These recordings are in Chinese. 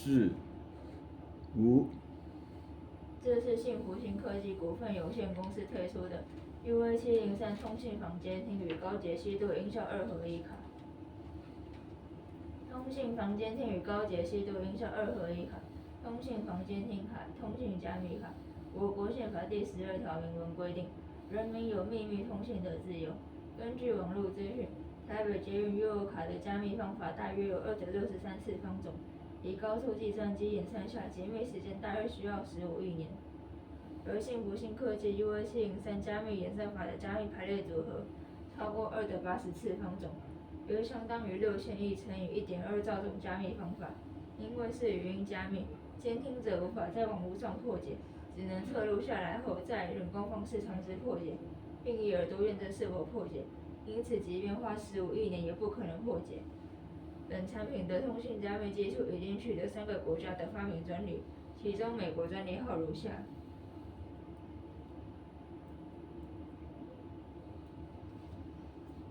5。这是幸福新科技股份有限公司推出的 UA703通信房监听与高解析度音效2合1卡。通信房监听与高解析度音效2合1卡，通信房监听卡，通信加密卡。我国宪法第12条明文规定，人民有秘密通信的自由。根据网络资讯，台北捷运悠游卡的加密方法大约有2.63次方种，以高速计算机演算下，解密时间大约需要15亿年。而幸福新科技 UA703加密演算法的加密排列组合超过2.80次方种，约相当于6000亿乘以1.2兆种加密方法。因为是语音加密，监听者无法在网络上破解，只能测录下来后再人工方式尝试破解，并以耳朵验证是否破解。因此，即便花15亿年也不可能破解。本产品的通信加密技术已经取得3个国家的发明专利，其中美国专利号如下。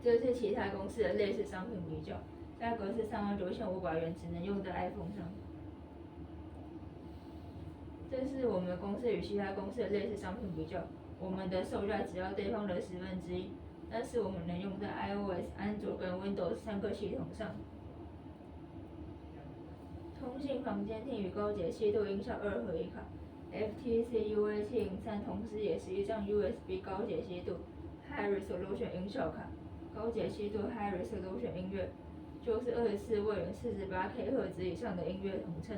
这是其他公司的类似商品比较，价格是39500元，只能用在 iPhone 上。这是我们公司与其他公司的类似商品比较，我们的售价只要对方的1/10，但是我们能用在 iOS、安卓跟 Windows 3个系统上。通信房监听与高解析度音效2合1卡 ，FTC UA703同时也是一张 USB 高解析度 High Resolution 音效卡。高解析度 High Resolution 音乐就是24位元 48K 赫兹以上的音乐统称，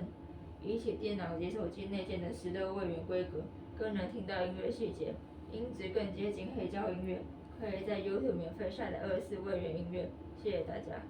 比起电脑及手机内建的16位元规格，更能听到音乐细节，音质更接近黑胶音乐，可以在 YouTube 免费下载24位元音乐。谢谢大家。